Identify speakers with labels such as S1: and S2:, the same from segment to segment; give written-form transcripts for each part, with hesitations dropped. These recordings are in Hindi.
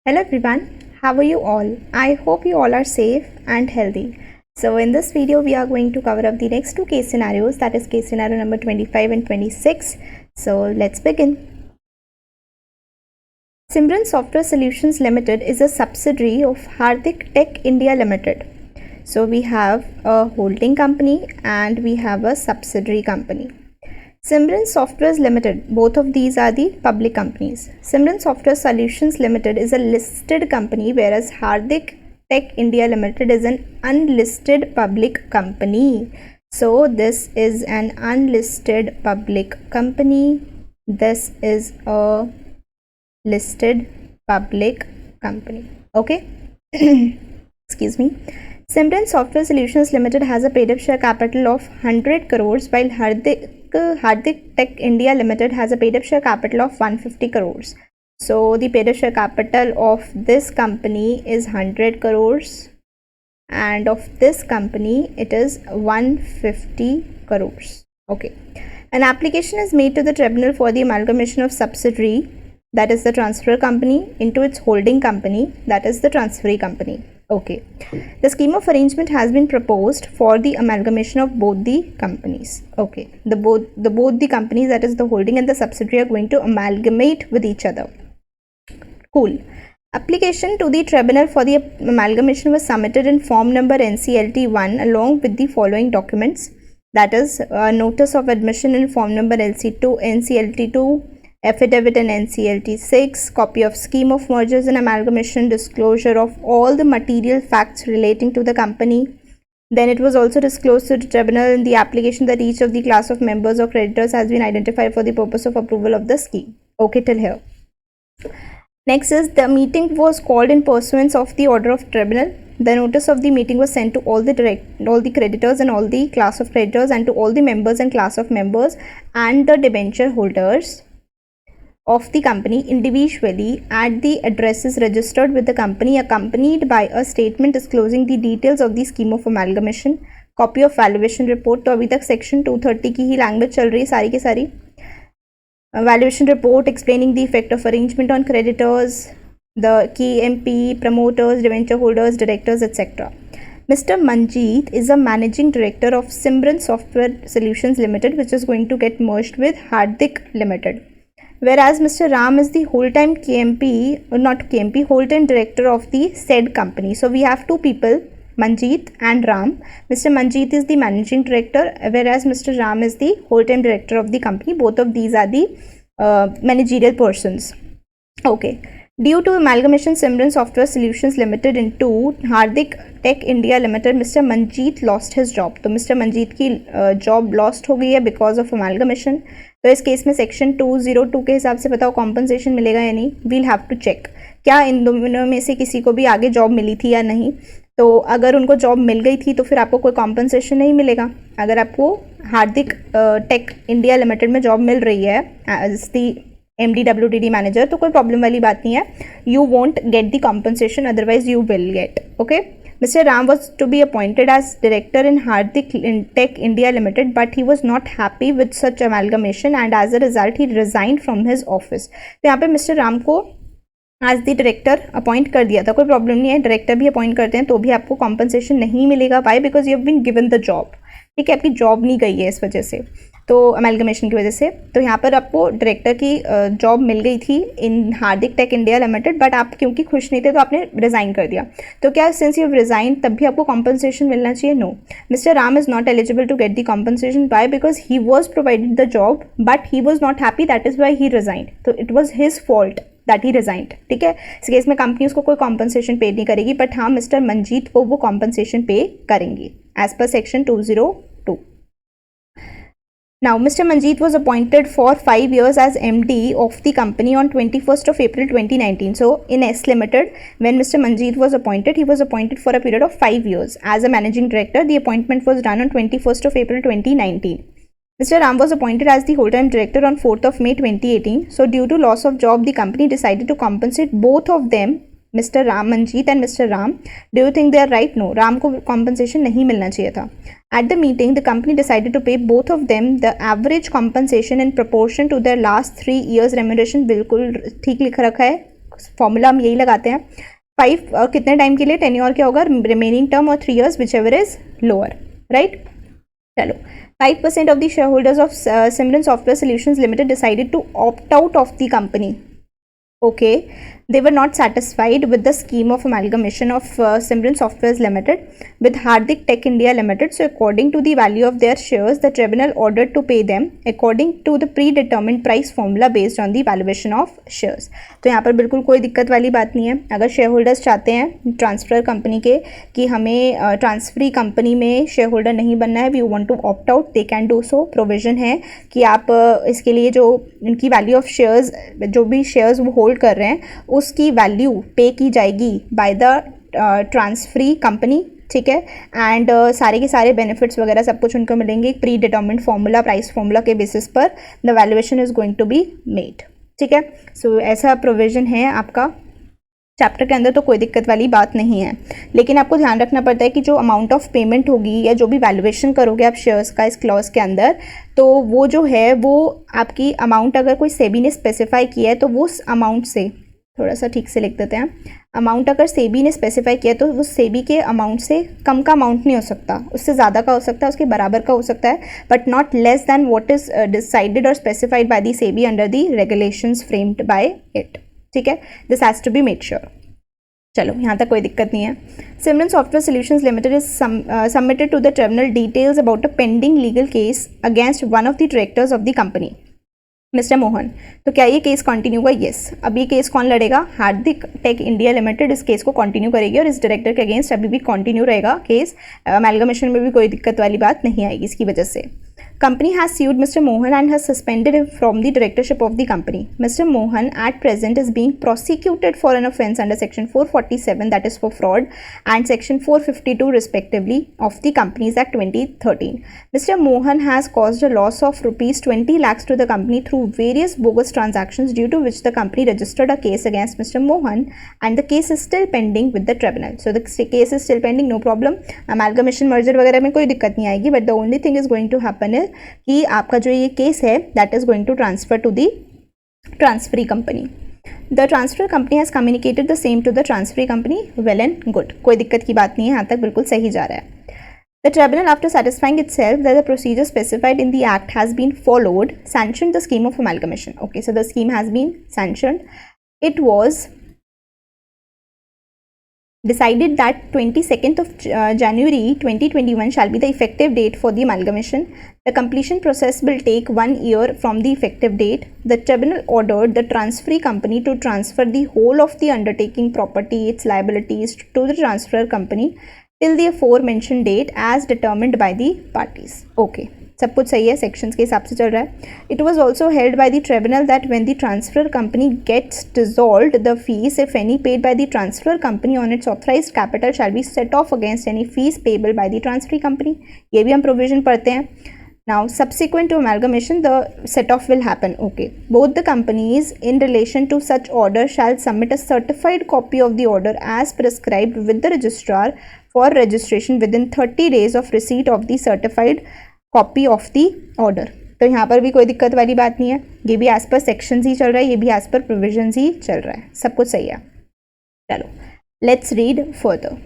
S1: Hello everyone, how are you all? I hope you all are safe and healthy. So in this video we are going to cover up the next two case scenarios, that is case scenario number 25 and 26. So let's begin. Simran Software Solutions Limited is a subsidiary of Hardik Tech India Limited. So we have a holding company and we have a subsidiary company. Simran Software Limited, both of these are the public companies. Simran Software Solutions Limited is a listed company, whereas Hardik Tech India Limited is an unlisted public company. So this is an unlisted public company. This is a listed public company. Okay. Excuse me. Simran Software Solutions Limited has a paid-up share capital of 100 crores, while Hardik Tech India Limited has a paid-up share capital of 150 crores. So the paid-up share capital of this company is 100 crores, and of this company it is 150 crores. Okay. An application is made to the tribunal for the amalgamation of subsidiary, that is the transfer company, into its holding company, that is the transferee company. Okay. The scheme of arrangement has been proposed for the amalgamation of both the companies. Okay. Both the companies, that is the holding and the subsidiary, are going to amalgamate with each other. Cool. Application to the tribunal for the amalgamation was submitted in form number NCLT 1 along with the following documents, that is notice of admission in form number NCLT 2, affidavit in NCLT 6, copy of scheme of mergers and amalgamation, disclosure of all the material facts relating to the company. Then it was also disclosed to the tribunal in the application that each of the class of members or creditors has been identified for the purpose of approval of the scheme. Okay, till here. Next is the meeting was called in pursuance of the order of tribunal. The notice of the meeting was sent to all the creditors and all the class of creditors, and to all the members and class of members and the debenture holders of the company individually at the addresses registered with the company, accompanied by a statement disclosing the details of the scheme of amalgamation, copy of valuation report. तो अभी तक section 230 की ही language चल रही है सारी की सारी. Valuation report explaining the effect of arrangement on creditors, the key MP, promoters, debenture holders, directors, etc. Mr. Manjeet is a managing director of Simran Software Solutions Limited, which is going to get merged with Hardik Limited. Whereas Mr. Ram is the whole-time whole-time director of the said company. So we have two people, Manjeet and Ram. Mr. Manjeet is the managing director, whereas Mr. Ram is the whole-time director of the company. Both of these are the managerial persons. Okay. Due to amalgamation Simran Software Solutions Limited into Hardik Tech India Limited, Mr. Manjeet lost his job. तो Mr. Manjeet की job lost हो गई है because of amalgamation. तो इस केस में सेक्शन 202 के हिसाब से बताओ कॉम्पनसेशन मिलेगा या नहीं. वील हैव टू चेक क्या इन दोनों में से किसी को भी आगे जॉब मिली थी या नहीं. तो अगर उनको जॉब मिल गई थी तो फिर आपको कोई कॉम्पनसेशन नहीं मिलेगा. अगर आपको हार्दिक टेक इंडिया लिमिटेड में जॉब मिल रही है एज दी MD/WTD मैनेजर, तो कोई प्रॉब्लम वाली बात नहीं है. You won't get the compensation, otherwise you will get. Okay. Mr. Ram was to be appointed as director in Hardik Tech India Limited, but he was not happy with such amalgamation and as a result he resigned from his office. तो यहाँ पे Mr. Ram को एज द डायरेक्टर अपॉइंट कर दिया था. कोई प्रॉब्लम नहीं है, डायरेक्टर भी अपॉइंट करते हैं तो भी आपको कॉम्पनसेशन नहीं मिलेगा. Why? Because you have been given the job. ठीक है, आपकी जॉब नहीं गई है इस वजह से, तो अमेलगमेशन की वजह से. तो यहाँ पर आपको डायरेक्टर की जॉब मिल गई थी इन हार्दिक टेक इंडिया लिमिटेड, बट आप क्योंकि खुश नहीं थे तो आपने रिज़ाइन कर दिया. तो क्या सिंस यू रिज़ाइन तब भी आपको कॉम्पनसेशन मिलना चाहिए? No. Mister Ram is not eligible to get the compensation. Why? Because he was provided the job but he was not happy, that is why he resigned. तो it was his fault that he resigned. ठीक है, इस केस में कंपनी उसको कोई कॉम्पनसेशन पे नहीं करेगी, बट हाँ मिस्टर मंजीत को वो कॉम्पनसेशन पे करेंगी as per section 202. Now, Mr. Manjeet was appointed for 5 years as MD of the company on 21st of April 2019. So, in S Limited, when Mr. Manjeet was appointed, he was appointed for a period of 5 years as a managing director. The appointment was done on 21st of April 2019. Mr. Ram was appointed as the whole-time director on 4th of May 2018. So, due to loss of job, the company decided to compensate both of them, Mr. Ram, Manjeet and Mr. Ram. Do you think they are right? No. Ram को compensation नहीं मिलना चाहिए था. At the meeting, the company decided to pay both of them the average compensation in proportion to their last 3 years remuneration. बिल्कुल ठीक लिख रखा है, फॉर्मूला हम यही लगाते हैं, 5 कितने टाइम के लिए, टेन्योर क्या होगा, रिमेनिंग टर्म, और 3 years which ever is lower, right. चलो, 5% of the shareholders of Simran Software Solutions Limited decided to opt out of the company. Okay, they were not satisfied with the scheme of amalgamation of Simran Softwares Limited with Hardik Tech India Limited. So according to the value of their shares, the tribunal ordered to pay them according to the predetermined price formula based on the valuation of shares. तो यहाँ पर बिल्कुल कोई दिक्कत वाली बात नहीं है। अगर शेयर होल्डर्स चाहते हैं ट्रांसफर कंपनी के कि हमें ट्रांसफरी कंपनी में शेयर होल्डर नहीं बनना है, we want to opt out, they can do so. Provision है कि आप इसके लिए जो उनकी वैल्यू ऑफ शेयर्स, जो भी शेयर्स वो होल्ड कर रहे हैं उसकी वैल्यू पे की जाएगी बाय द ट्रांसफरी कंपनी, ठीक है। एंड सारे के सारे बेनिफिट्स वगैरह सब कुछ उनको मिलेंगे pre determined formula, price formula के बेसिस पर the valuation is going to be made, ठीक है। सो ऐसा प्रोविजन है आपका चैप्टर के अंदर, तो कोई दिक्कत वाली बात नहीं है। लेकिन आपको ध्यान रखना पड़ता है कि जो अमाउंट ऑफ पेमेंट होगी या जो भी वैल्यूएशन करोगे आप शेयर्स का इस क्लॉज के अंदर, तो वो जो है वो आपकी अमाउंट अगर कोई सेबी ने स्पेसिफाई किया है तो वो उस अमाउंट से, थोड़ा सा ठीक से लिख देते हैं, अमाउंट अगर सेबी ने स्पेसिफाई किया तो वो सेबी के अमाउंट से कम का अमाउंट नहीं हो सकता, उससे ज़्यादा का हो सकता है, उसके बराबर का हो सकता है, but not less than what is decided और specified by the SEBI under the regulations framed by it, ठीक है। This has to be made sure. चलो, यहाँ तक कोई दिक्कत नहीं है। Simran software solutions limited is submitted to the tribunal details about a pending legal case against one of the directors of the company, mister Mohan. तो क्या ये केस कंटिन्यू हुआ? यस। अब ये केस कौन लड़ेगा? हार्दिक टेक इंडिया लिमिटेड इस केस को कंटिन्यू करेगी और इस डायरेक्टर के अगेंस्ट अभी भी कंटिन्यू रहेगा केस। अमेलगमेशन में भी कोई दिक्कत वाली बात नहीं आएगी इसकी वजह से। Company has sued Mr. Mohan and has suspended him from the directorship of the company. Mr. Mohan at present is being prosecuted for an offence under section 447, that is for fraud, and section 452 respectively of the Companies Act 2013. Mr. Mohan has caused a loss of rupees 20 lakhs to the company through various bogus transactions, due to which the company registered a case against Mr. Mohan, and the case is still pending with the tribunal. So the case is still pending, no problem. Amalgamation merger वगैरह में कोई दिक्कत नहीं आएगी, but the only thing is going to happen is कि आपका जो ये केस है that is going to transfer to the transferee company. The transfer company has communicated the same to the transferee company, well and good, कोई दिक्कत की बात नहीं है, यहाँ तक बिल्कुल सही जा रहा है। The tribunal, after satisfying itself that the procedure specified in the act has been followed, sanctioned the scheme of amalgamation. Okay, so the scheme has been sanctioned. It was decided that 22nd of January 2021 shall be the effective date for the amalgamation. The completion process will take 1 year from the effective date. The tribunal ordered the transferee company to transfer the whole of the undertaking property, its liabilities to the transfer company till the aforementioned date as determined by the parties. Okay. सब कुछ सही है, सेक्शंस के हिसाब से चल रहा है। It was also held by the tribunal that when the transfer company gets dissolved, the fees if any paid by the transfer company on its authorised capital shall be set off against any fees payable by the transferee company. ये भी हम प्रोविजन पढ़ते हैं। Now, subsequent to amalgamation, the set-off will happen. Okay. Both the companies in relation to such order shall submit a certified copy of the order as prescribed with the registrar for registration within 30 days of receipt of the certified copy of the order. तो यहाँ पर भी कोई दिक्कत वाली बात नहीं है, ये भी एज पर सेक्शंस ही चल रहा है, ये भी एज पर प्रोविजंस ही चल रहा है, सब कुछ सही है। चलो, let's read further.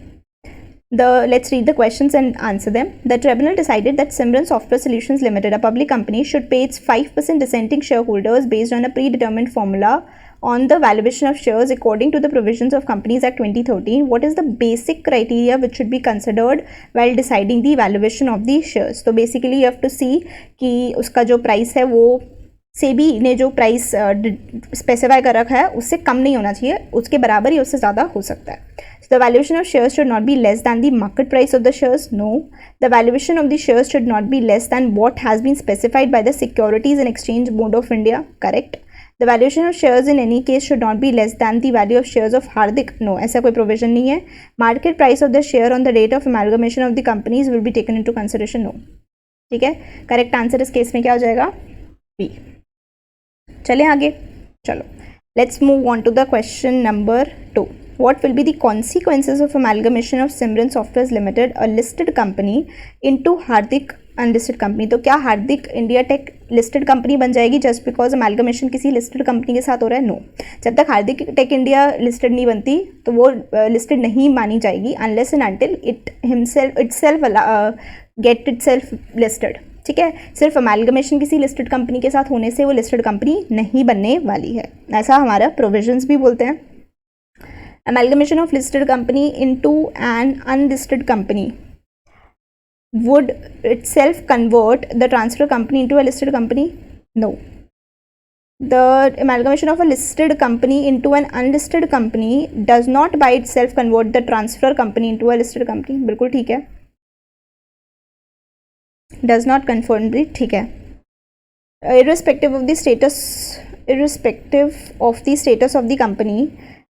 S1: Let's read the questions and answer them. The tribunal decided that Simran Software Solutions Limited, a public company, should pay its 5% dissenting shareholders based on a predetermined formula on the valuation of shares according to the provisions of Companies Act 2013. What is the basic criteria which should be considered while deciding the valuation of the shares? So basically you have to see कि उसका जो प्राइस है वो सेबी ने जो प्राइस स्पेसिफाई कर रखा है उससे कम नहीं होना चाहिए, उसके बराबर ही उससे ज़्यादा हो सकता है। So the valuation of shares should not be less than the market price of the shares. No. The valuation of the shares should not be less than what has been specified by the Securities and Exchange Board of India. Correct. The valuation of shares in any case should not be less than the value of shares of Hardik. No, ऐसा कोई provision नहीं है. Market price of the share on the date of amalgamation of the companies will be taken into consideration. No. ठीक है. Correct answer इस केस में क्या हो जाएगा? B. चलें आगे. चलो. Let's move on to the question number 2. What will be the consequences of amalgamation of Simran Softwares Limited, a listed company, into Hardik unlisted company. तो क्या हार्दिक इंडिया टेक लिस्टेड कंपनी बन जाएगी जस्ट बिकॉज अमेलगमेशन किसी लिस्टेड कंपनी के साथ हो रहा है? नो। जब तक हार्दिक टेक इंडिया लिस्टेड नहीं बनती तो वो लिस्टेड नहीं मानी जाएगी unless and until itself get itself listed. ठीक है, सिर्फ अमेलगमेशन किसी लिस्टेड कंपनी के साथ होने से वो लिस्टेड कंपनी नहीं बनने वाली है, ऐसा हमारा प्रोविजंस भी बोलते हैं। Amalgamation of listed company into an unlisted company would itself convert the transfer company into a listed company? No. The amalgamation of a listed company into an unlisted company does not by itself convert the transfer company into a listed company. बिल्कुल ठीक है, does not confirm the, ठीक है। Irrespective of the status of the company,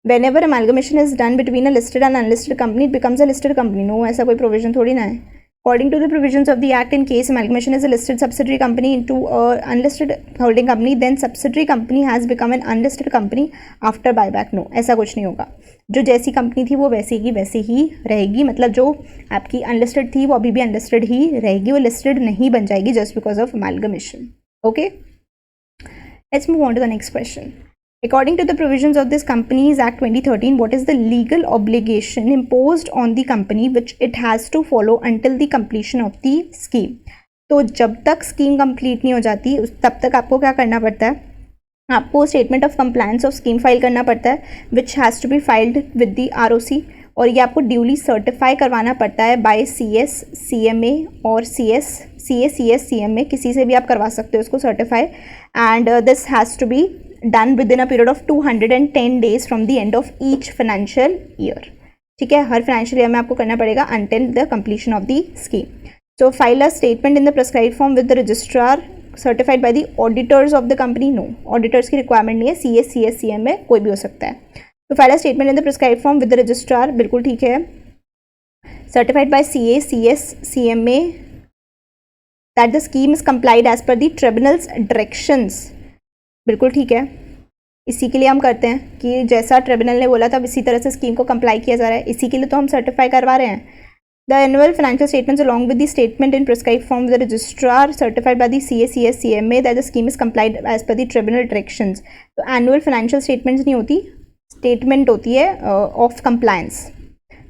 S1: whenever amalgamation is done between a listed and unlisted company, it becomes a listed company. No, ऐसा कोई provision थोड़ी ना है। According to the provisions of the Act, in case amalgamation is a listed subsidiary company into a unlisted holding company, then subsidiary company has become an unlisted company after buyback. No, ऐसा कुछ नहीं होगा। जो जैसी कंपनी थी वो वैसी की वैसी ही रहेगी, मतलब जो आपकी अनलिस्टेड थी वो अभी भी अनलिस्टेड ही रहेगी, वो लिस्टेड नहीं बन जाएगी just because of amalgamation. Okay, let's move on to the next question. According to the provisions of this Companies Act 2013, what is the legal obligation imposed on the company which it has to follow until the completion of the scheme? तो जब तक स्कीम कंप्लीट नहीं हो जाती तब तक आपको क्या करना पड़ता है? आपको statement of compliance of scheme file करना पड़ता है which has to be filed with the ROC, और ये आपको ड्यूली सर्टिफाई करवाना पड़ता है बाय CS, CMA और CS CMA, किसी से भी आप करवा सकते हो इसको certify, and this has to be done within a period of 210 days from the end of each financial year. ठीक है, हर फाइनेंशियल ईयर में आपको करना पड़ेगा until the completion of the scheme. So file a statement in the prescribed form with the registrar certified by the auditors of the company. No, auditors की रिक्वायरमेंट नहीं है, CS CMA कोई भी हो सकता है। तो file a statement in the prescribed form with the registrar, बिल्कुल ठीक है, certified by CA, CS, CMA that the scheme is complied as per the tribunals directions, बिल्कुल ठीक है। इसी के लिए हम करते हैं कि जैसा ट्रिब्यूनल ने बोला था इसी तरह से स्कीम को कंप्लाई किया जा रहा है, इसी के लिए तो हम सर्टिफाई करवा रहे हैं। The annual financial statements along with the statement in prescribed form with the registrar certified by the CA, CS, CMA that the scheme is complied as per the tribunal directions. तो एनुअल फाइनेंशियल स्टेटमेंट्स नहीं होती, स्टेटमेंट होती है of compliance.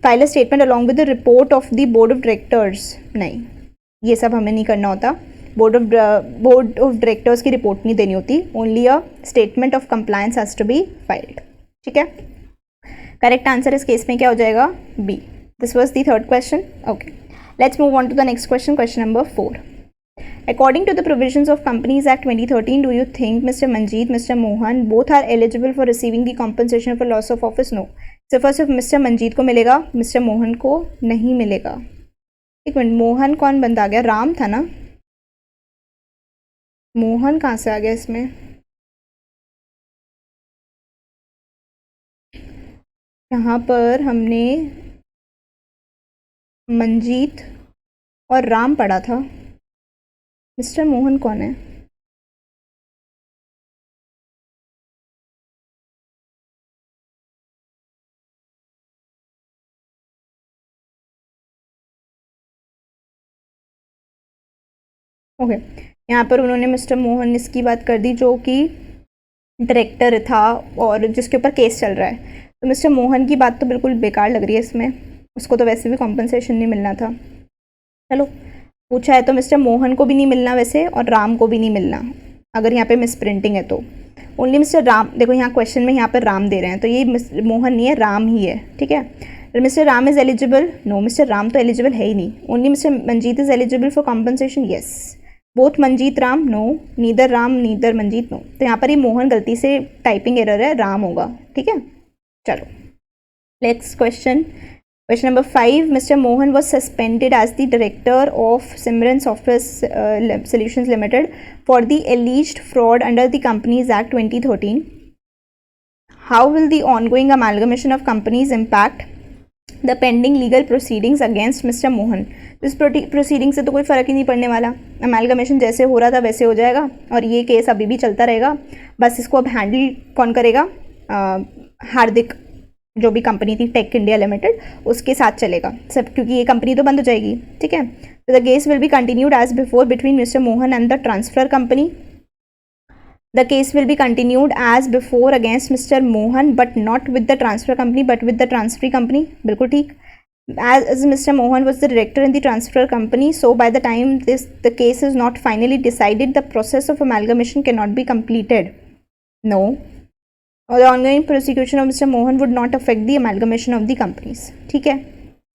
S1: File a statement along with the report of the board of directors, नहीं, ये सब हमें नहीं करना होता। बोर्ड ऑफ डायरेक्टर्स की रिपोर्ट नहीं देनी होती, only a statement of compliance has to be filed. ठीक है, करेक्ट आंसर इस केस में क्या हो जाएगा? B. This was the third question. Okay, let's move on to the next question, question number 4. According to the provisions of Companies Act 2013, do you think Mr. Manjeet, Mr. Mohan both are eligible for receiving the compensation for loss of office? No. सिर्फ मिस्टर मंजीत को मिलेगा, मिस्टर मोहन को नहीं मिलेगा। एक मिनट, मोहन कौन बंदा आ गया? राम था ना, मोहन कहाँ से आ गया इसमें? यहाँ पर हमने मंजीत और राम पढ़ा था, मिस्टर मोहन कौन है? ओके, यहाँ पर उन्होंने मिस्टर मोहन इसकी बात कर दी जो कि डायरेक्टर था और जिसके ऊपर केस चल रहा है। तो मिस्टर मोहन की बात तो बिल्कुल बेकार लग रही है इसमें, उसको तो वैसे भी कॉम्पनसेशन नहीं मिलना था। चलो, पूछा है तो मिस्टर मोहन को भी नहीं मिलना वैसे, और राम को भी नहीं मिलना। अगर यहाँ पे मिस प्रिंटिंग है तो ओनली मिस्टर राम, देखो यहाँ क्वेश्चन में यहाँ पर राम दे रहे हैं तो ये मोहन नहीं है, राम ही है। ठीक है, mister Ram is eligible? No, mister Ram तो एलिजिबल है ही नहीं। Only mister Manjeet is eligible for compensation? Yes. Both Manjeet Ram? No, neither Ram neither Manjeet, no. तो यहाँ पर ये मोहन गलती से टाइपिंग एरर है, राम होगा। ठीक है, चलो next question, question number 5. Mister Mohan was suspended as the director of Simran software solutions limited for the alleged fraud under the companies act 2013. How will the ongoing amalgamation of companies impact the pending legal proceedings against mister Mohan? इस प्रोसीडिंग से तो कोई फ़र्क ही नहीं पड़ने वाला, अमालगमेशन जैसे हो रहा था वैसे हो जाएगा और ये केस अभी भी चलता रहेगा। बस इसको अब हैंडल कौन करेगा? हार्दिक जो भी कंपनी थी टेक इंडिया लिमिटेड उसके साथ चलेगा सब, क्योंकि ये कंपनी तो बंद हो जाएगी, ठीक है। तो the case will be continued as before between mister Mohan and the transfer company. The case will be continued as before against Mr. Mohan but not with the transfer company but with the transferee company. बिल्कुल ठीक. As Mr. Mohan was the director in the transfer company, so by the time the case is not finally decided, the process of amalgamation cannot be completed. No. The ongoing prosecution of Mr. Mohan would not affect the amalgamation of the companies. ठीक है.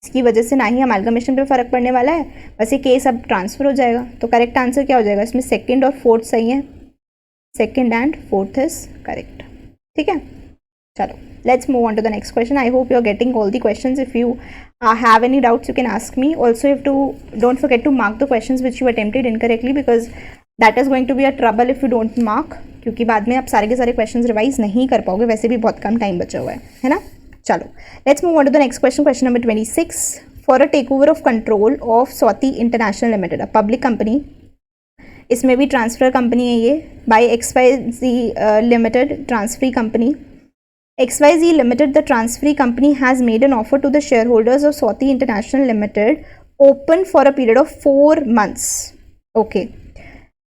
S1: इसकी वजह से ना ही अमालगमेशन पे फ़र्क पड़ने वाला है, बस ये केस अब ट्रांसफ़र हो जाएगा. तो करेक्ट आंसर क्या हो जाएगा इसमें? सेकंड और फोर्थ सही है. Second and fourth is correct. ठीक है, चलो let's move on to the next question. I hope you are getting all the questions. If you have any doubts you can ask me. Also have to don't forget to mark the questions which you attempted incorrectly because that is going to be a trouble if you don't mark, क्योंकि बाद में आप सारे के सारे क्वेश्चंस रिवाइज नहीं कर पाओगे. वैसे भी बहुत कम टाइम बचा हुआ है ना. चलो let's move on to the next question. Question number 26. For a take over of control of Swati international limited, a public company, इसमें भी ट्रांसफ़र कंपनी है ये, by XYZ limited transferee company. XYZ limited the transferee company has made an offer to the share holders of Swati international limited open for a period of 4 months. Okay.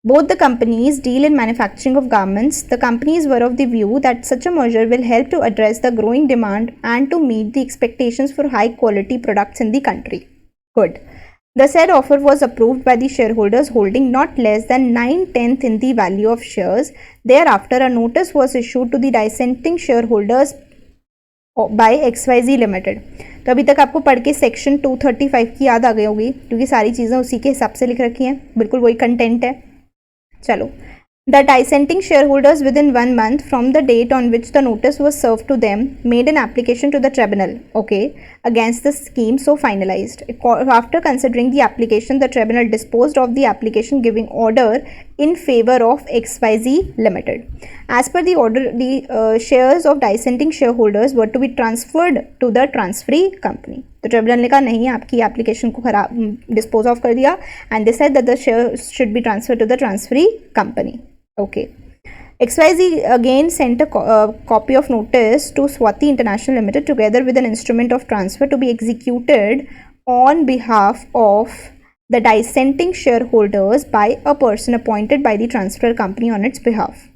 S1: Both the companies deal in manufacturing of garments. The companies were of the view that such a measure will help to address the growing demand and to meet the expectations for high quality products in the country. Good. The said offer was approved by the shareholders holding not less than 9/10 in the value of shares. Thereafter, a notice was issued to the dissenting shareholders by XYZ Limited. तो अभी तक आपको पढ़ के सेक्शन 235 की याद आ गई होगी, क्योंकि सारी चीज़ें उसी के हिसाब से लिख रखी हैं, बिल्कुल वही कंटेंट है. चलो. The dissenting shareholders within 1 month from the date on which the notice was served to them made an application to the tribunal, okay, against the scheme so finalized. After considering the application, the tribunal disposed of the application giving order in favor of XYZ Limited. As per the order, the shares of dissenting shareholders were to be transferred to the transferee company. तो ट्रिब्यूनल ने कहा नहीं, आपकी एप्लीकेशन को खराब डिस्पोज ऑफ कर दिया, and they said that the shares should be transfer to the transferee company. Okay. XYZ again sent a copy of notice to Swati International Limited together with an instrument of transfer to be executed on behalf of the dissenting shareholders by a person appointed by the transfer company on its behalf.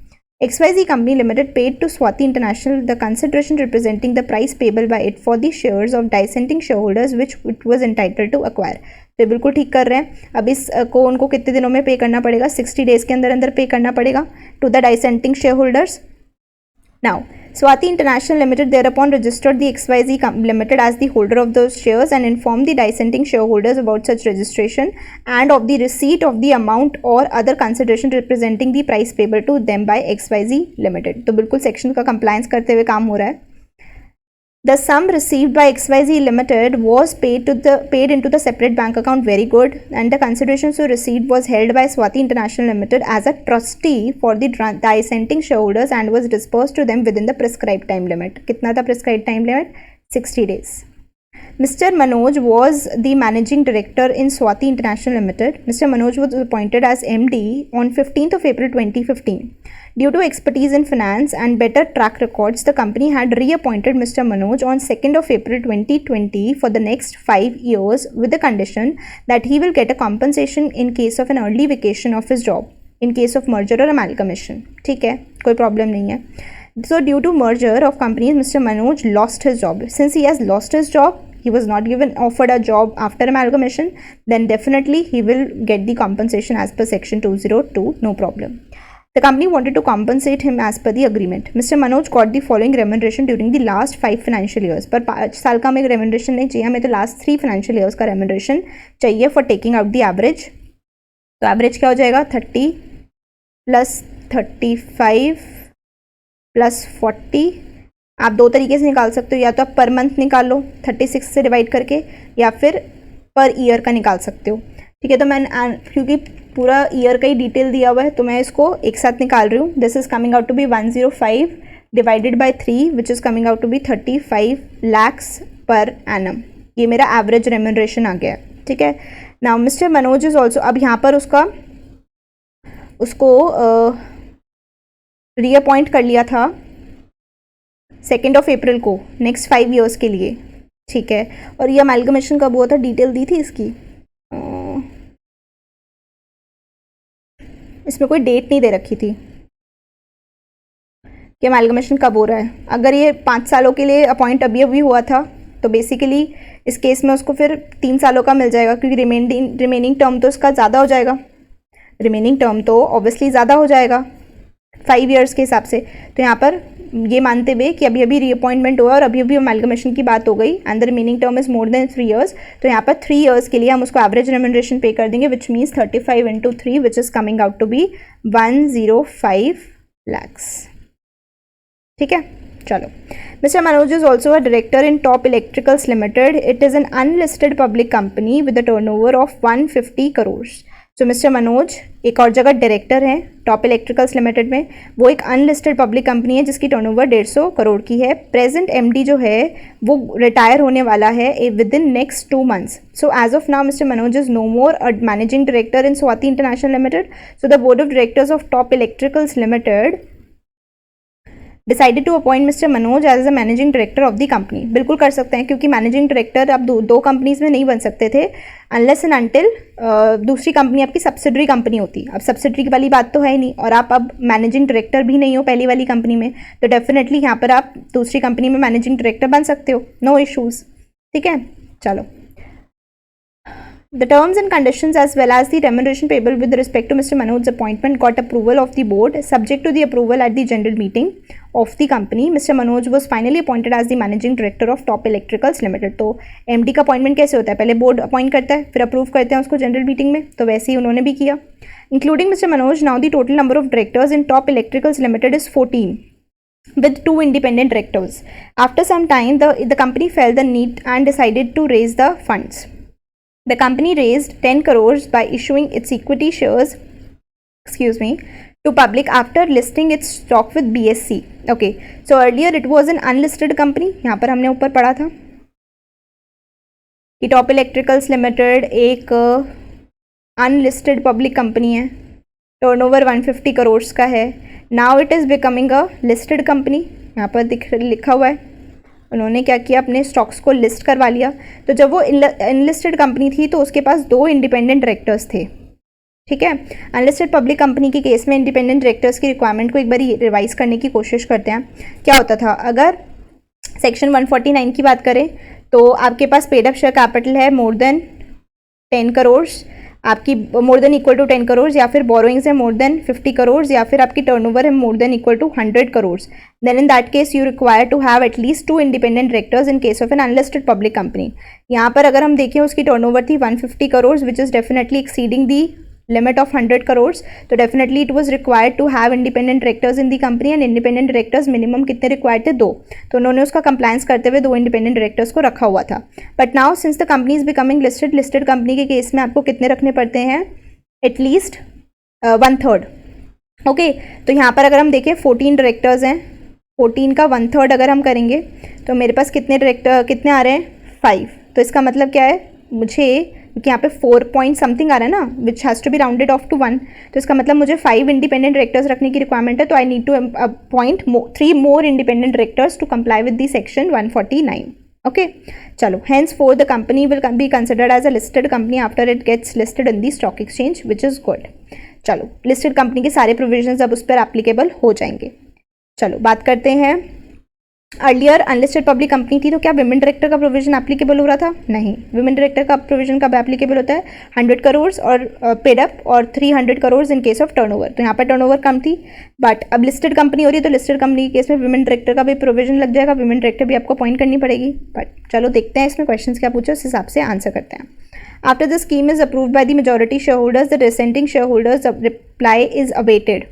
S1: XYZ Company Limited paid to Swati International the consideration representing the price payable by it for the shares of dissenting shareholders which it was entitled to acquire. तो बिल्कुल ठीक कर रहे हैं. अब इसको उनको कितने दिनों में पे करना पड़ेगा? 60 days के अंदर अंदर पे करना पड़ेगा to the dissenting share holders. Now Swati International Limited thereupon registered the XYZ Limited as the holder of those shares and informed the dissenting shareholders about such registration and of the receipt of the amount or other consideration representing the price payable to them by XYZ Limited. तो बिल्कुल सेक्शन का कंप्लायंस करते हुए काम हो रहा है. The sum received by XYZ Limited was paid into the separate bank account. Very good. And the consideration so received was held by Swati International Limited as a trustee for the dissenting shareholders and was disbursed to them within the prescribed time limit. कितना था prescribed time limit? 60 days. Mr. Manoj was the managing director in Swati International Limited. Mr. Manoj was appointed as MD on 15th of April 2015. Due to expertise in finance and better track records, the company had reappointed Mr. Manoj on 2nd of April 2020 for the next 5 years with the condition that he will get a compensation in case of an early vacation of his job in case of merger or amalgamation. ठीक है, कोई problem नहीं है. So due to merger of companies, Mr. Manoj lost his job. Since he has lost his job, he was not offered a job after amalgamation, then definitely he will get the compensation as per section 202, no problem. The company wanted to compensate him as per the agreement. Mr. Manoj got the following remuneration during the last 5 financial years. पर 5 साल का हमें remuneration नहीं चाहिए, हमें तो last 3 financial years का remuneration चाहिए for taking out the average. तो average क्या हो जाएगा? 30 plus 35 plus 40. आप दो तरीके से निकाल सकते हो, या तो आप पर मंथ निकाल लो 36 से डिवाइड करके, या फिर पर ईयर का निकाल सकते हो. ठीक है, तो मैं क्योंकि पूरा ईयर का ही डिटेल दिया हुआ है तो मैं इसको एक साथ निकाल रही हूँ. This is coming out to be 105 divided by 3 which is coming out to be 35 lakhs per annum. ये मेरा एवरेज रेम्यूनरेशन आ गया. ठीक है. Now mister Manoj is also, अब यहाँ पर उसको रीअपॉइंट कर लिया था 2 अप्रैल को, नेक्स्ट 5 ईयर्स के लिए। ठीक है, और ये अमेलगमेशन कब हुआ था, डिटेल दी थी इसकी? इसमें कोई डेट नहीं दे रखी थी कि अमेलगमेशन कब हो रहा है। अगर ये 5 सालों के लिए अपॉइंट अभी अभी हुआ था तो बेसिकली इस केस में उसको फिर 3 सालों का मिल जाएगा, क्योंकि रिमेनिंग टर्म तो इसका ज़्यादा हो जाएगा, रिमेनिंग टर्म तो ऑब्वियसली ज़्यादा हो जाएगा 5 ईयर्स के हिसाब से। तो यहाँ पर ये मानते हुए कि अभी अभी रीअपॉइंटमेंट हुआ और अभी अभी अमेलगमेशन की बात हो गई and the remaining term is more than 3 years, तो यहाँ पर 3 ईयर्स के लिए हम उसको एवरेज रेम्यूनरेशन पे कर देंगे, which means 35 into 3 which is coming out to be 105 lakhs। ठीक है, चलो। Mr. Manoj is also a director in Top Electricals Limited. It is an unlisted public company with a turnover of 150 crores. So Mr. Manoj एक और जगह डायरेक्टर हैं टॉप इलेक्ट्रिकल्स लिमिटेड में, वो एक अनलिस्टेड पब्लिक कंपनी है जिसकी टर्नओवर 150 करोड़ की है। प्रेजेंट एमडी जो है वो रिटायर होने वाला है within next 2 months। So as of now mister Manoj is no more a managing director in Swati international limited. So the board of directors of top electricals limited decided to appoint mister Manoj as a managing director of the company. बिल्कुल कर सकते हैं, क्योंकि मैनेजिंग डायरेक्टर आप दो कंपनीज में नहीं बन सकते थे अनलेस एंड अनटिल दूसरी कंपनी आपकी सब्सिडरी कंपनी होती। अब सब्सिडरी वाली बात तो है ही नहीं, और आप अब मैनेजिंग डायरेक्टर भी नहीं हो पहली वाली कंपनी में, तो डेफिनेटली यहाँ पर आप दूसरी कंपनी में मैनेजिंग डायरेक्टर बन सकते हो, नो इशूज़। ठीक है, चलो। The terms and conditions as well as the remuneration payable with respect to Mr. Manoj's appointment got approval of the board. Subject to the approval at the general meeting of the company, Mr. Manoj was finally appointed as the managing director of Top Electricals Limited. तो MD का अपॉइंटमेंट कैसे होता है, पहले बोर्ड अपॉइंट करता है फिर अप्रूव करते हैं उसको जनरल मीटिंग में, तो वैसे ही उन्होंने भी किया। Including Mr. Manoj, now the total number of directors in Top Electricals Limited is 14. with 2 independent directors. After some time, the company felt the need and decided to raise the funds. The company raised 10 crores by issuing its equity shares, to public after listing its stock with BSE. Okay, so earlier it was an unlisted company. यहाँ पर हमने ऊपर पढ़ा था कि टॉप इलेक्ट्रिकल्स लिमिटेड एक अनलिस्टेड पब्लिक कंपनी है, टर्नओवर 150 करोड़ का है। Now it is becoming a listed company, यहाँ पर लिखा हुआ है। उन्होंने क्या किया, अपने स्टॉक्स को लिस्ट करवा लिया। तो जब वो अनलिस्टेड कंपनी थी तो उसके पास 2 इंडिपेंडेंट डायरेक्टर्स थे। ठीक है, अनलिस्टेड पब्लिक कंपनी के केस में इंडिपेंडेंट डायरेक्टर्स की रिक्वायरमेंट को एक बार रिवाइज करने की कोशिश करते हैं। क्या होता था, अगर सेक्शन 149 की बात करें तो आपके पास पेड अप शेयर कैपिटल है मोर देन 10 करोड़, आपकी more than equal to 10 crore, या फिर बोरोइंग्स है मोर देन 50 करोड़, या फिर आपकी टर्नओवर है more than equal to 100 crore, then in that case you require to have at least 2 independent directors in case of an unlisted public company. यहाँ पर अगर हम देखें उसकी टर्नओवर थी 150 crore which is definitely exceeding the limit of 100 crore, तो definitely it was required to have independent directors in the company and independent directors minimum कितने रिक्वायर्ड थे, 2। तो उन्होंने उसका कंप्लायंस करते हुए 2 इंडिपेंडेंट डायरेक्टर्स को रखा हुआ था। But now since the company is becoming listed company के केस में आपको कितने रखने पड़ते हैं, एटलीस्ट 1/3। ओके, तो यहाँ पर अगर हम देखें 14 डायरेक्टर्स हैं, 14 का 1/3 अगर हम करेंगे तो मेरे पास कितने डायरेक्टर कितने आ रहे हैं, 5। तो इसका मतलब क्या है, मुझे क्योंकि यहाँ पे 4 पॉइंट समथिंग आ रहा है ना which has to be rounded off to 1, तो इसका मतलब मुझे 5 इंडिपेंडेंट डायरेक्टर्स रखने की रिक्वायरमेंट है। तो I need to appoint 3 more independent directors to comply with the section 149। Okay, चलो। Hence for the company will be considered as a listed company after it gets listed in the stock exchange which is good. चलो, लिस्टेड कंपनी के सारे प्रोविजंस अब उस पर एप्लीकेबल हो जाएंगे। चलो बात करते हैं, अर्लियर अनलिस्टेड पब्लिक कंपनी थी तो क्या विमेन डायरेक्टर का प्रोविजन एप्लीकेबल हो रहा था, नहीं। विमेन डायरेक्टर का प्रोविजन कब एप्लीकेबल होता है, 100 करोड़ और पेड अप और 300 करोड़ इन केस ऑफ टर्नओवर। तो यहाँ पर टर्नओवर कम थी, बट अब लिस्टेड कंपनी हो रही है तो लिस्टेड कंपनी के केस में विमेन डायरेक्टर का भी प्रोविजन लग जाएगा, विमेन डायरेक्टर भी आपको अपॉइंट करनी पड़ेगी। बट चलो देखते हैं इसमें क्वेश्चन क्या पूछे, उस हिसाब से आंसर करते हैं। After the scheme is approved by the majority share holders, the dissenting share holders reply is awaited.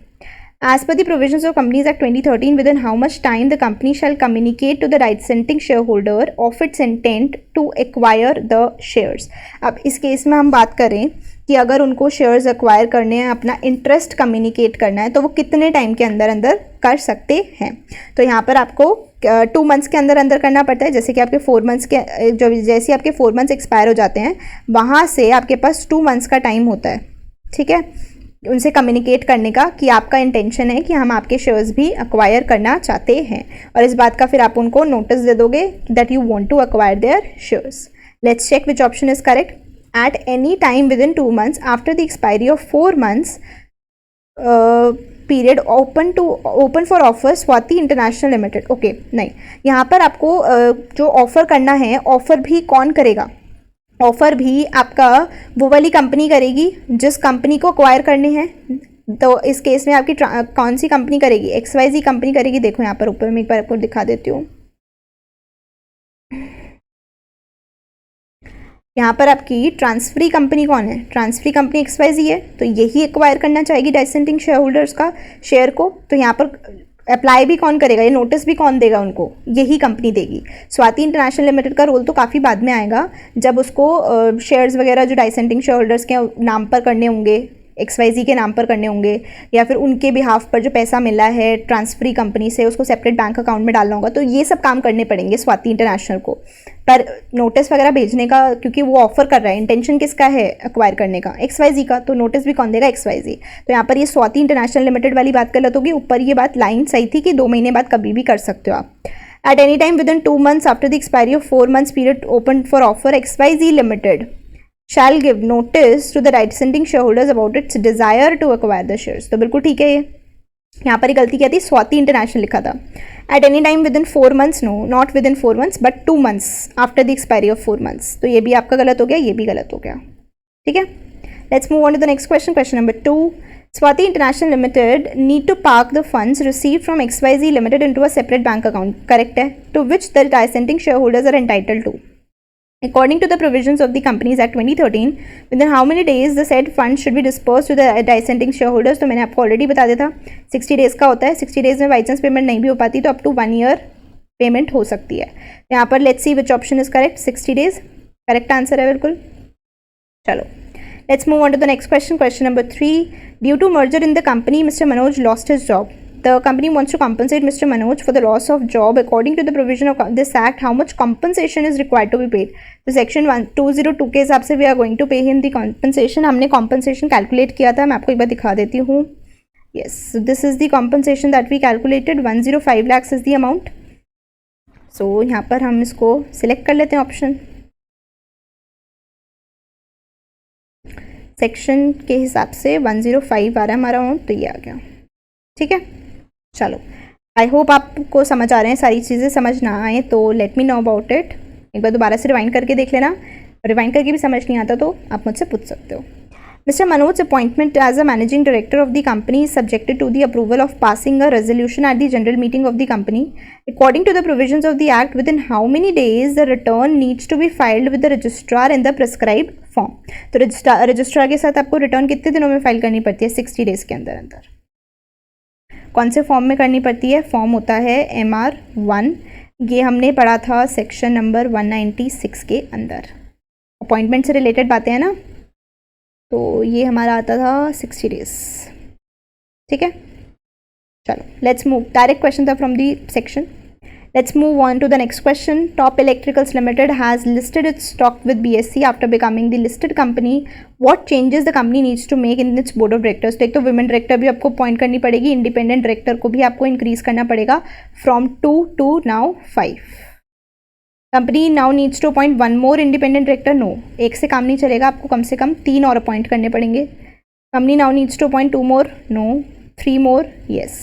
S1: As per the provisions of Companies Act 2013, within how much time the company shall communicate to the dissenting shareholder of its intent to acquire the shares। अब इस केस में हम बात करें कि अगर उनको शेयर्स एक्वायर करने हैं, अपना इंटरेस्ट कम्युनिकेट करना है, तो वो कितने टाइम के अंदर अंदर कर सकते हैं। तो यहाँ पर आपको 2 मंथ्स के अंदर अंदर करना पड़ता है। जैसे कि आपके 4 मंथ्स के जैसे आपके 4 मंथ्स एक्सपायर हो जाते हैं, वहाँ से आपके पास 2 मंथ्स का टाइम होता है। ठीक है, उनसे कम्युनिकेट करने का कि आपका इंटेंशन है कि हम आपके शेयर्स भी अक्वायर करना चाहते हैं, और इस बात का फिर आप उनको नोटिस दे दोगे that you want to acquire their shares. Let's check which option is correct. At any time within 2 months after the expiry of 4 months period open for offer Swati international limited. Okay नहीं, यहाँ पर आपको जो ऑफर करना है, ऑफर भी कौन करेगा? ऑफर भी आपका वो वाली कंपनी करेगी जिस कंपनी को अक्वायर करने हैं. तो इस केस में आपकी कौन सी कंपनी करेगी? XYZ कंपनी करेगी. देखो यहाँ पर ऊपर मैं एक बार आपको दिखा देती हूँ. यहाँ पर आपकी ट्रांसफरी कंपनी कौन है? ट्रांसफरी कंपनी XYZ है, तो यही एक्वायर करना चाहेगी डिसेंटिंग शेयर होल्डर्स का शेयर को. तो यहाँ पर अप्लाई भी कौन करेगा, ये नोटिस भी कौन देगा उनको? यही कंपनी देगी. स्वाति इंटरनेशनल लिमिटेड का रोल तो काफ़ी बाद में आएगा, जब उसको शेयर्स वगैरह जो डिसेंटिंग शेयर होल्डर्स के नाम पर करने होंगे, XYZ के नाम पर करने होंगे, या फिर उनके बिहाफ पर जो पैसा मिला है ट्रांसफरी कंपनी से उसको सेपरेट बैंक अकाउंट में डालना होगा. तो ये सब काम करने पड़ेंगे स्वाति इंटरनेशनल को. पर नोटिस वगैरह भेजने का, क्योंकि वो ऑफर कर रहा है, इंटेंशन किसका है एक्वायर करने का? XYZ का. तो नोटिस भी कौन देगा? XYZ. तो यहाँ पर ये स्वाति इंटरनेशनल लिमिटेड वाली बात गलत होगी. ऊपर ये बात लाइन सही थी कि 2 महीने बाद कभी भी कर सकते हो आप. Eight any time with in 2 months after the expiry of 4 months period open for offer XYZ limited shall give notice to the dissenting shareholders about its desire to acquire the shares. तो बिल्कुल ठीक है. ये यहाँ पर गलती क्या थी? स्वाति इंटरनेशनल लिखा था. At any time within 4 months, no, not within 4 months but 2 months after the expiry of 4 months. तो ये भी आपका गलत हो गया, ये भी गलत हो गया. ठीक है. Let's move on to the next question. Question number 2. Swati International Limited need to park the funds received from XYZ Limited into a separate bank account. Correct है. To which the dissenting shareholders are entitled to. According to the provisions of the Companies Act 2013, within how many days the said funds should be dispersed to the dissenting shareholders? तो मैंने आपको ऑलरेडी बता दिया था 60 डेज़ का होता है. 60 डेज़ में बाई चांस पेमेंट नहीं भी हो पाती तो अप टू 1 year पेमेंट हो सकती है. यहाँ पर let's see which option is correct. 60 days correct answer है बिल्कुल. चलो let's move on to the next question. Question number 3. Due to merger in the company mister Manoj lost his job. The company wants to compensate Mr. Manoj for the loss of job. According to the provision of this act, how much compensation is required to be paid? तो सेक्शन 202 के हिसाब से we are going to pay him the compensation. हमने compensation calculate किया था, मैं आपको एक बार दिखा देती हूँ. Yes, so this is the compensation that we calculated. 105 lakhs is the amount. So यहाँ पर हम इसको select कर लेते हैं ऑप्शन. सेक्शन के हिसाब से 105 आ रहा है हमारा अमाउंट, तो ये आ गया. ठीक है. चलो आई होप आपको समझ आ रहे हैं. सारी चीज़ें समझ ना आए तो let me know about it. एक बार दोबारा से रिवाइंड करके देख लेना. रिवाइंड करके भी समझ नहीं आता तो आप मुझसे पूछ सकते हो. Mister Manoj appointment as a managing director of the company is subjected to the approval of passing a resolution at the general meeting of the company. According to the provisions of the act within how many days the return needs to be filed with the registrar in the prescribed form. तो रजिस्ट्रार के साथ आपको रिटर्न कितने दिनों में फाइल करनी पड़ती है? 60 डेज़ के अंदर अंदर. कौन से फॉर्म में करनी पड़ती है? फॉर्म होता है MR1. ये हमने पढ़ा था सेक्शन नंबर 196 के अंदर. अपॉइंटमेंट से रिलेटेड बातें हैं ना, तो ये हमारा आता था 60 डेज. ठीक है. चलो लेट्स मूव. डायरेक्ट क्वेश्चन था from the section. Let's move on to the next question. Top Electricals Limited has listed its stock with BSE after becoming the listed company. What changes the company needs to make in its board of directors? तो एक तो women director भी आपको appoint करनी पड़ेगी, independent director को भी आपको increase करना पड़ेगा from 2 to now 5. Company now needs to appoint 1 more independent director. No, एक से काम नहीं चलेगा, आपको कम से कम 3 और अपॉइंट करने पड़ेंगे. Company now needs to appoint 2 more. No. 3 more. Yes.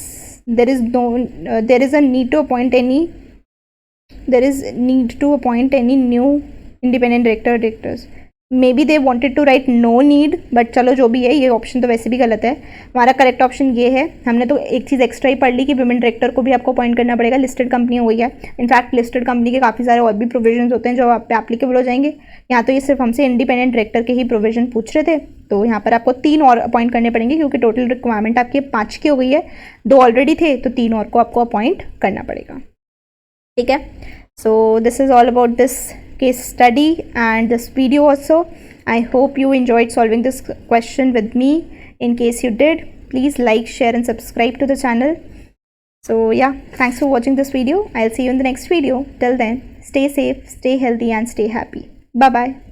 S1: There is a need to appoint any new independent directors. Maybe they wanted to write no need, but चलो जो भी है, ये ऑप्शन तो वैसे भी गलत है. हमारा करेक्ट ऑप्शन ये है. हमने तो एक चीज़ एक्स्ट्रा ही पढ़ ली कि विमेन डायरेक्टर को भी आपको अपॉइंट करना पड़ेगा. लिस्टेड कंपनी हो गई है. इनफैक्ट लिस्टेड कंपनी के काफ़ी सारे और भी प्रोविजन होते हैं जो आप पे एप्लीकेबल हो जाएंगे. यहाँ तो ये सिर्फ हमसे इंडिपेंडेंट डायरेक्टर के ही प्रोविजन पूछ रहे थे, तो यहाँ पर आपको 3 और अपॉइंट करने पड़ेंगे क्योंकि टोटल रिक्वायरमेंट आपकी 5 की हो गई है. 2 ऑलरेडी थे, तो 3 और को आपको अपॉइंट करना पड़ेगा. ठीक है. So this is all about this case study and this video also. I hope you enjoyed solving this question with me. In case you did, please like, share and subscribe to the channel. So yeah, thanks for watching this video. I'll see you in the next video. Till then, stay safe, stay healthy and stay happy. Bye bye.